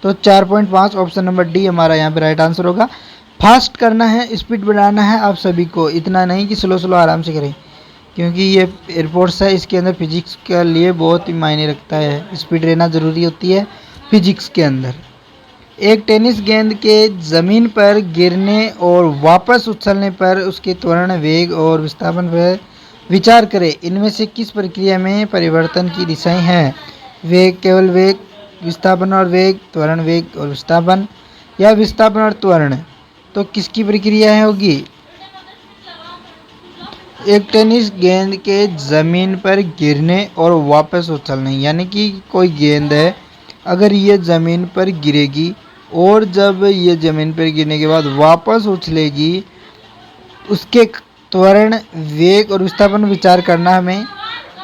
तो 4.5 ऑप्शन नंबर डी हमारा यहाँ पे राइट आंसर होगा। फास्ट करना है, स्पीड बढ़ाना है आप सभी को, इतना नहीं कि स्लो स्लो आराम से करें, क्योंकि ये एयरपोर्ट्स है, इसके अंदर फिजिक्स के लिए बहुत ही मायने रखता है, स्पीड रहना ज़रूरी होती है फिजिक्स के अंदर। एक टेनिस गेंद के ज़मीन पर गिरने और वापस उछलने पर उसके त्वरण, वेग और विस्थापन पर विचार करें। इनमें से किस प्रक्रिया में परिवर्तन की दिशाएं हैं? वेग, केवल वेग, विस्थापन और वेग, त्वरण, वेग और विस्थापन, या विस्थापन और त्वरण। तो किसकी प्रक्रिया है होगी? एक टेनिस गेंद के ज़मीन पर गिरने और वापस उछलने, यानी कि कोई गेंद है, अगर ये ज़मीन पर गिरेगी और जब ये ज़मीन पर गिरने के बाद वापस उछलेगी, उसके त्वरण, वेग और विस्थापन विचार करना हमें।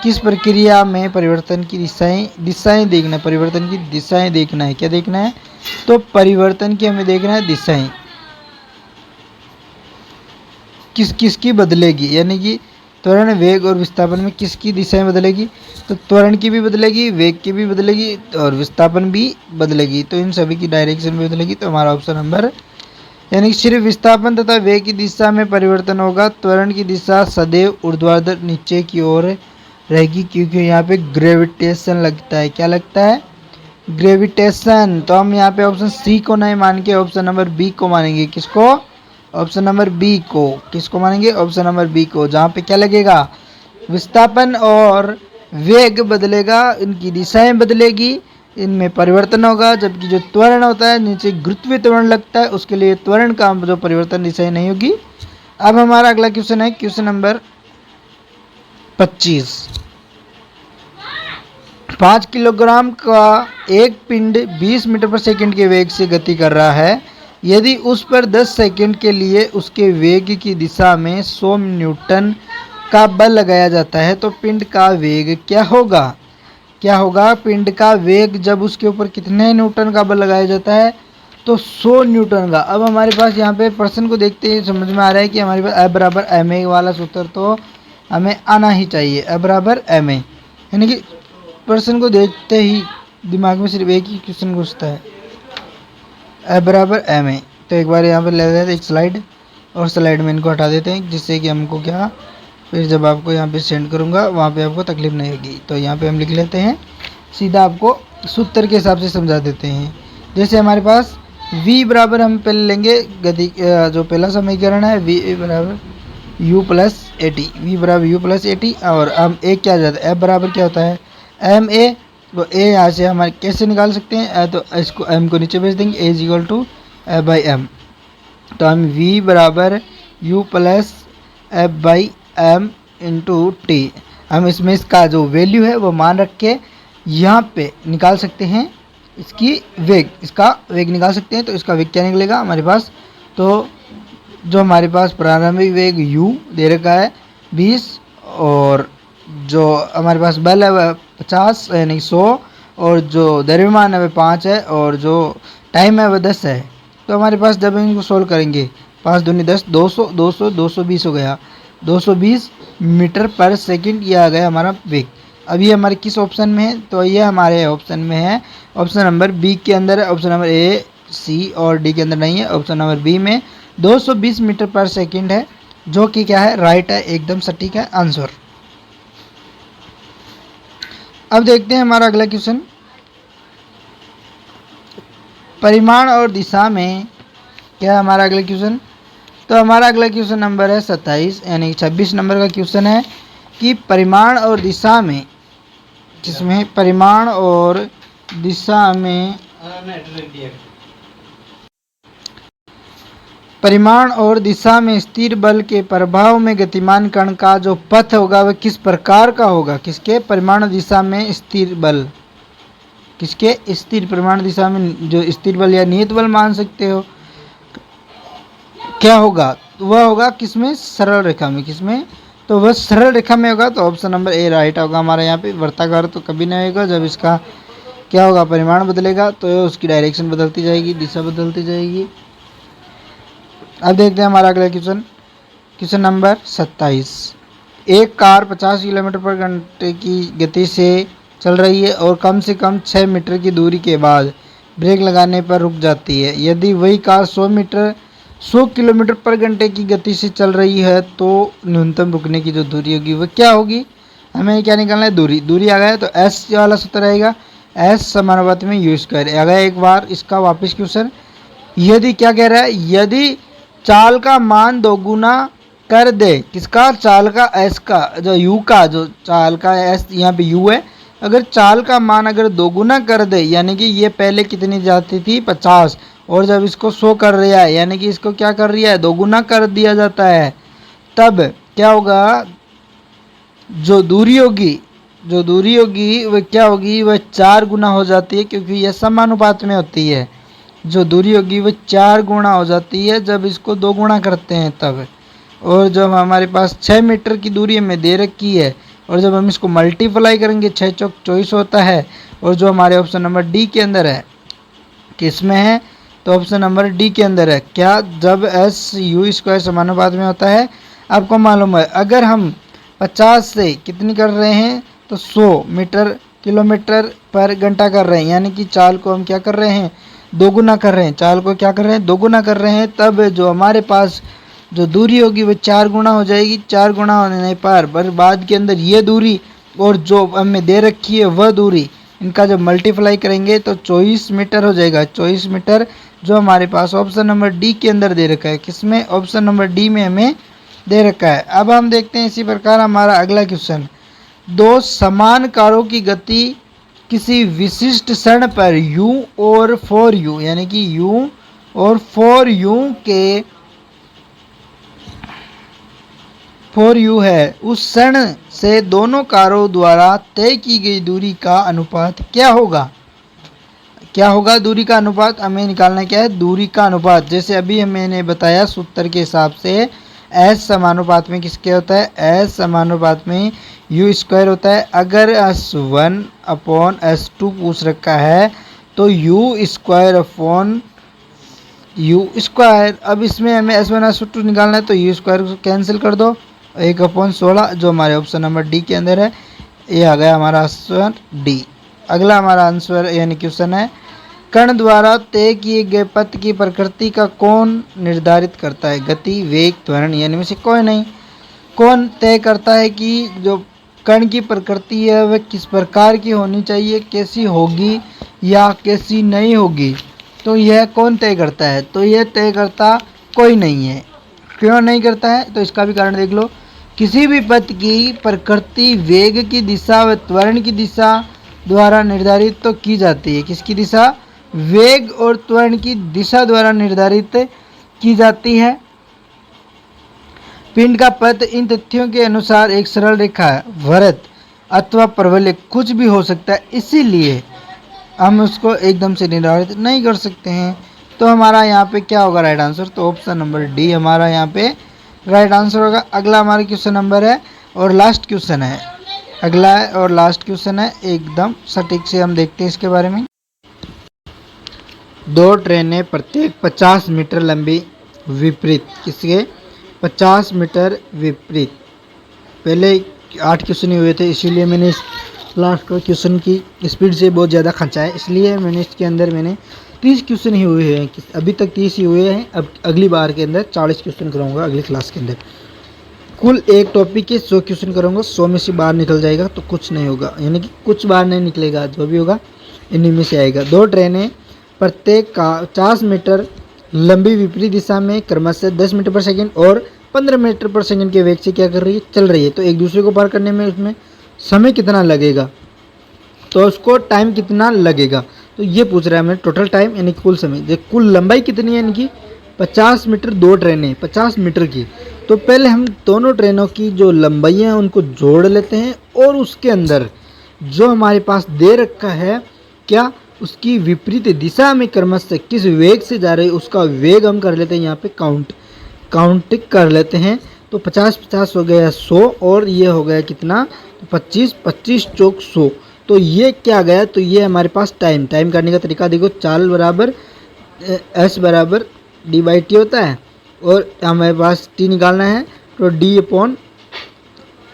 किस प्रक्रिया में परिवर्तन की दिशाएं देखना है, परिवर्तन की दिशाएं देखना है। क्या देखना है? तो परिवर्तन की हमें देखना है दिशाएं, किसकी बदलेगी, यानी कि त्वरण, वेग और विस्थापन में किसकी दिशाएं बदलेगी। तो त्वरण की भी बदलेगी, वेग की भी बदलेगी और विस्थापन भी बदलेगी, तो इन सभी की डायरेक्शन भी बदलेगी। तो हमारा ऑप्शन नंबर, यानी कि सिर्फ विस्थापन तथा वेग की दिशा में परिवर्तन होगा, त्वरण की दिशा सदैव ऊर्ध्वाधर नीचे की ओर रहेगी, क्योंकि यहाँ पे ग्रेविटेशन लगता है। क्या लगता है? ग्रेविटेशन। तो हम यहाँ पे ऑप्शन सी को नहीं मान के ऑप्शन नंबर बी को मानेंगे। किसको? ऑप्शन नंबर बी को। किसको मानेंगे? ऑप्शन नंबर बी को, जहाँ पे क्या लगेगा, विस्थापन और वेग बदलेगा, इनकी दिशाएं बदलेगी, इनमें परिवर्तन होगा। जबकि जो त्वरण होता है, नीचे गुरुत्वीय त्वरण लगता है, उसके लिए त्वरण का जो परिवर्तन दिशाएं नहीं होगी। अब हमारा अगला क्वेश्चन है क्वेश्चन नंबर 25। 5 किलोग्राम का एक पिंड 20 मीटर पर सेकंड के वेग से गति कर रहा है। यदि उस पर 10 सेकंड के लिए उसके वेग की दिशा में 100 न्यूटन का बल लगाया जाता है, तो पिंड का वेग क्या होगा? क्या होगा पिंड का वेग जब उसके ऊपर कितने न्यूटन का बल लगाया जाता है? तो 100 न्यूटन का। अब हमारे पास यहाँ पे प्रश्न को देखते ही समझ में आ रहा है कि हमारे पास F बराबर एम ए वाला सूत्र तो हमें आना ही चाहिए, F बराबर एम ए, यानी कि प्रश्न को देखते ही दिमाग में सिर्फ एक ही क्वेश्चन घुसता है, F बराबर एम ए। तो एक बार यहाँ पर ले लेते हैं एक स्लाइड, और स्लाइड में इनको हटा देते हैं, जिससे कि हमको क्या, फिर जब आपको यहाँ पे सेंड करूँगा वहाँ पे आपको तकलीफ नहीं होगी। तो यहाँ पे हम लिख लेते हैं, सीधा आपको सूत्र के हिसाब से समझा देते हैं। जैसे हमारे पास v बराबर हम पहले लेंगे गति, जो पहला समीकरण है v बराबर u plus a t, v बराबर u प्लस ए टी, और हम ए क्या आ जाता है, f बराबर क्या होता है, एम ए। तो ए यहाँ से हमारे कैसे निकाल सकते हैं, तो इसको m को नीचे भेज देंगे, A is equal to F by M. तो हम v बराबर u plus F by M into T, हम इसमें इसका जो वैल्यू है वो मान रख के यहाँ पे निकाल सकते हैं इसकी वेग, इसका वेग निकाल सकते हैं। तो इसका वेग क्या निकलेगा हमारे पास, तो जो हमारे पास प्रारंभिक वेग u दे रखा है 20, और जो हमारे पास बल है वह 50 यानी 100, और जो द्रव्यमान है वह 5 है, और जो टाइम है वह 10 है। तो हमारे पास जब इनको सोल्व करेंगे, 5 दूनी 10, 200 200 220 हो गया, 220 मीटर पर सेकंड, ये आ गया हमारा वेग। अब ये हमारे किस ऑप्शन में है, तो ये हमारे ऑप्शन में है, ऑप्शन नंबर बी के अंदर है, ऑप्शन नंबर ए, सी और डी के अंदर नहीं है। ऑप्शन नंबर बी में 220 मीटर पर सेकंड है, जो कि क्या है, राइट है, एकदम सटीक है आंसर। अब देखते हैं हमारा अगला क्वेश्चन। परिमाण और दिशा में क्या है हमारा अगला क्वेश्चन। तो हमारा अगला क्वेश्चन नंबर है 27 यानी 26 नंबर का क्वेश्चन है कि परिमाण और दिशा में, जिसमें परिमाण और दिशा में परिमाण और दिशा में स्थिर बल के प्रभाव में गतिमान कण का जो पथ होगा वह किस प्रकार का होगा। किसके परिमाण दिशा में स्थिर बल, किसके स्थिर परिमाण दिशा में जो स्थिर बल या नियत बल मान सकते हो, क्या होगा, तो वह होगा किसमें, सरल रेखा में। किसमें, तो वह सरल रेखा में होगा। तो ऑप्शन नंबर ए राइट होगा हमारा यहाँ पे। वर्ताकार तो कभी नहीं होगा, जब इसका क्या होगा, परिमाण बदलेगा तो उसकी डायरेक्शन बदलती जाएगी, दिशा बदलती जाएगी। अब देखते हैं हमारा अगला क्वेश्चन, क्वेश्चन नंबर 27। एक कार 50 किलोमीटर पर घंटे की गति से चल रही है और कम से कम 6 मीटर की दूरी के बाद ब्रेक लगाने पर रुक जाती है। यदि वही कार 100 किलोमीटर पर घंटे की गति से चल रही है तो न्यूनतम रुकने की जो दूरी होगी वह क्या होगी। हमें क्या निकालना है, दूरी। दूरी आ गया तो एस वाला सूत्र रहेगा, एस समानुपाती में यू स्क्वायर। आ गया एक बार इसका वापस क्वेश्चन। यदि क्या कह रहा है, यदि चाल का मान दोगुना कर दे, किसका, चाल का, एस का, जो यू का, जो चाल का एस यहाँ पे यू है, अगर चाल का मान अगर दोगुना कर दे, यानी कि ये पहले कितनी जाती थी 50 और जब इसको 100 कर रहा है, यानी कि इसको क्या कर रहा है, दोगुना कर दिया जाता है, तब क्या होगा, जो दूरी होगी वह क्या होगी, वह 4 गुना हो जाती है, क्योंकि यह समानुपात में होती है। जो दूरी होगी वह 4 गुना हो जाती है जब इसको 2 गुना करते हैं तब। और जब हमारे पास 6 मीटर की दूरी हमें दे रखी है और जब हम इसको मल्टीप्लाई करेंगे 6 चौक 24 होता है। और जो हमारे ऑप्शन नंबर डी के अंदर है, किसमें है, तो ऑप्शन नंबर डी के अंदर है, क्या, जब एस यू स्क्वायर समानुपात में होता है। आपको मालूम है अगर हम 50 से कितनी कर रहे हैं तो 100 मीटर किलोमीटर पर घंटा कर रहे हैं, यानी कि चाल को हम क्या कर रहे हैं, दोगुना कर रहे हैं। चाल को क्या कर रहे हैं, दोगुना कर रहे हैं, तब जो हमारे पास जो दूरी होगी वो 4 गुना हो जाएगी। 4 गुना होने पर बाद के अंदर ये दूरी और जो हमें दे रखी है वह दूरी, इनका जब मल्टीप्लाई करेंगे तो 24 मीटर हो जाएगा। 24 मीटर जो हमारे पास ऑप्शन नंबर डी के अंदर दे रखा है, किसमें, ऑप्शन नंबर डी में हमें दे रखा है। अब हम देखते हैं इसी प्रकार हमारा अगला क्वेश्चन। दो समान कारों की गति किसी विशिष्ट क्षण पर u और 4u, यानी कि u और 4u है, उस क्षण से दोनों कारों द्वारा तय की गई दूरी का अनुपात क्या होगा। क्या होगा, दूरी का अनुपात हमें निकालना क्या है, दूरी का अनुपात। जैसे अभी मैंने बताया सूत्र के हिसाब से एस समानुपात में किसके होता है, एस समानुपात में यू स्क्वायर होता है। अगर S1 अपॉन S2 पूछ रखा है तो you square upon you square. अब इसमें हमें S1 S2 निकालना है तो यू स्क्वायर को कैंसिल कर दो, 1/16 जो हमारे ऑप्शन नंबर डी के अंदर है। ये आ गया हमारा आंसर डी। अगला हमारा आंसर यानी क्वेश्चन है, कण द्वारा तय किए गए पथ की प्रकृति का कौन निर्धारित करता है। गति, वेग, त्वरण, यानी में से कोई नहीं। कौन तय करता है कि जो कण की प्रकृति है वह किस प्रकार की होनी चाहिए, कैसी होगी या कैसी नहीं होगी, तो यह कौन तय करता है, तो यह तय करता कोई नहीं है। क्यों नहीं करता है, तो इसका भी कारण देख लो। किसी भी पथ की प्रकृति वेग की दिशा व त्वरण की दिशा द्वारा निर्धारित तो की जाती है। किसकी दिशा, वेग और त्वरण की दिशा द्वारा निर्धारित की जाती है। पिंड का पथ इन तथ्यों के अनुसार एक सरल रेखा, वृत्त अथवा परवलय कुछ भी हो सकता है, इसीलिए हम उसको एकदम से निर्धारित नहीं कर सकते हैं। तो हमारा यहाँ पे क्या होगा राइट आंसर, तो ऑप्शन नंबर डी हमारा यहाँ पे राइट आंसर होगा। अगला हमारा क्वेश्चन नंबर है और लास्ट क्वेश्चन है, अगला है और लास्ट क्वेश्चन है, एकदम सटीक से हम देखते हैं इसके बारे में। दो ट्रेनें प्रत्येक 50 मीटर लंबी विपरीत, किसके 50 मीटर विपरीत। पहले 8 क्वेश्चन ही हुए थे, इसीलिए मैंने इस लास्ट का क्वेश्चन की स्पीड से बहुत ज़्यादा खींचा है, इसलिए मैंने इसके अंदर मैंने 30 क्वेश्चन ही हुए हैं, अभी तक 30 ही हुए हैं। अब अगली बार के अंदर 40 क्वेश्चन कराऊंगा अगली क्लास के अंदर। कुल एक टॉपिक के 100 क्वेश्चन करूँगा, 100 में से बाहर निकल जाएगा तो कुछ नहीं होगा, यानी कि कुछ बाहर नहीं निकलेगा, जो भी होगा इन्हीं में से आएगा। 2 ट्रेनें प्रत्येक का 50 मीटर लंबी विपरीत दिशा में क्रमशः 10 मीटर पर सेकंड और 15 मीटर पर सेकंड के वेग से क्या कर रही है, चल रही है। तो एक दूसरे को पार करने में उसमें समय कितना लगेगा, तो उसको टाइम कितना लगेगा, तो ये पूछ रहा है हमें टोटल टाइम यानी कुल समय। कुल लंबाई कितनी है इनकी, 50 मीटर। 2 ट्रेनें 50 मीटर की। तो पहले हम दोनों ट्रेनों की जो लंबाई है उनको जोड़ लेते हैं और उसके अंदर जो हमारे पास दे रखा है क्या, उसकी विपरीत दिशा में क्रमशः किस वेग से जा रही है उसका वेग हम कर लेते हैं यहाँ पे काउंट कर लेते हैं। तो 50 हो गया 100 और ये हो गया कितना, 25 चौक 100। तो ये क्या गया, तो ये हमारे पास टाइम करने का तरीका देखो। चाल बराबर एस बराबर डी बाई टी होता है और हमारे पास टी निकालना है, तो डी अपॉन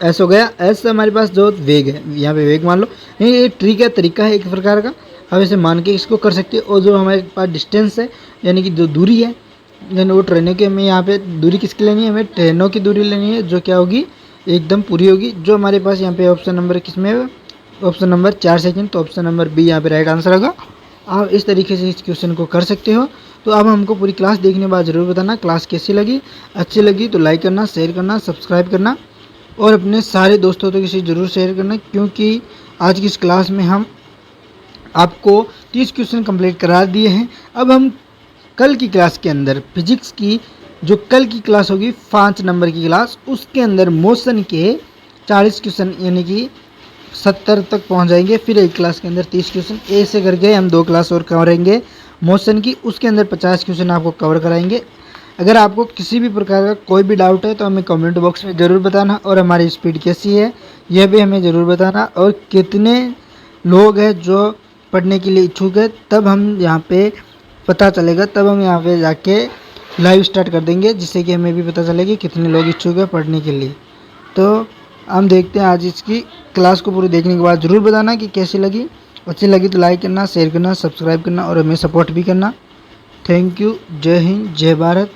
एस हो गया। एस हमारे पास जो वेग है, यहाँ पे वेग मान लो, ये ट्री का तरीका है एक प्रकार का, हम इसे मान के इसको कर सकते हैं। और जो हमारे पास डिस्टेंस है यानी कि जो दूरी है, यानी वो ट्रेनों की, हमें यहाँ पे दूरी किसकी लेनी है, हमें ट्रेनों की दूरी लेनी है, जो क्या होगी एकदम पूरी होगी। जो हमारे पास यहाँ पे ऑप्शन नंबर किस में है, ऑप्शन नंबर 4 सेकंड, तो ऑप्शन नंबर बी यहाँ पे राइट आंसर होगा। आप इस तरीके से इस क्वेश्चन को कर सकते हो। तो अब हमको पूरी क्लास देखने के बाद ज़रूर बताना क्लास कैसी लगी। अच्छी लगी तो लाइक करना, शेयर करना, सब्सक्राइब करना और अपने सारे दोस्तों तक इसे ज़रूर शेयर करना, क्योंकि आज की इस क्लास में हम आपको 30 क्वेश्चन कंप्लीट करा दिए हैं। अब हम कल की क्लास के अंदर फिजिक्स की जो कल की क्लास होगी 5 नंबर की क्लास, उसके अंदर मोशन के 40 क्वेश्चन यानी कि 70 तक पहुंच जाएंगे। फिर एक क्लास के अंदर 30 क्वेश्चन ऐसे करके हम 2 क्लास और करेंगे मोशन की, उसके अंदर 50 क्वेश्चन आपको कवर कराएंगे। अगर आपको किसी भी प्रकार का कोई भी डाउट है तो हमें कमेंट बॉक्स में ज़रूर बताना, और हमारी स्पीड कैसी है यह भी हमें ज़रूर बताना, और कितने लोग हैं जो पढ़ने के लिए इच्छुक है, तब हम यहाँ पे पता चलेगा, तब हम यहाँ पे जाके लाइव स्टार्ट कर देंगे, जिससे कि हमें भी पता चलेगा कि कितने लोग इच्छुक है पढ़ने के लिए। तो हम देखते हैं आज इसकी क्लास को पूरी देखने के बाद ज़रूर बताना कि कैसी लगी। अच्छी लगी तो लाइक करना, शेयर करना, सब्सक्राइब करना और हमें सपोर्ट भी करना। Thank you. जय हिंद, जय भारत।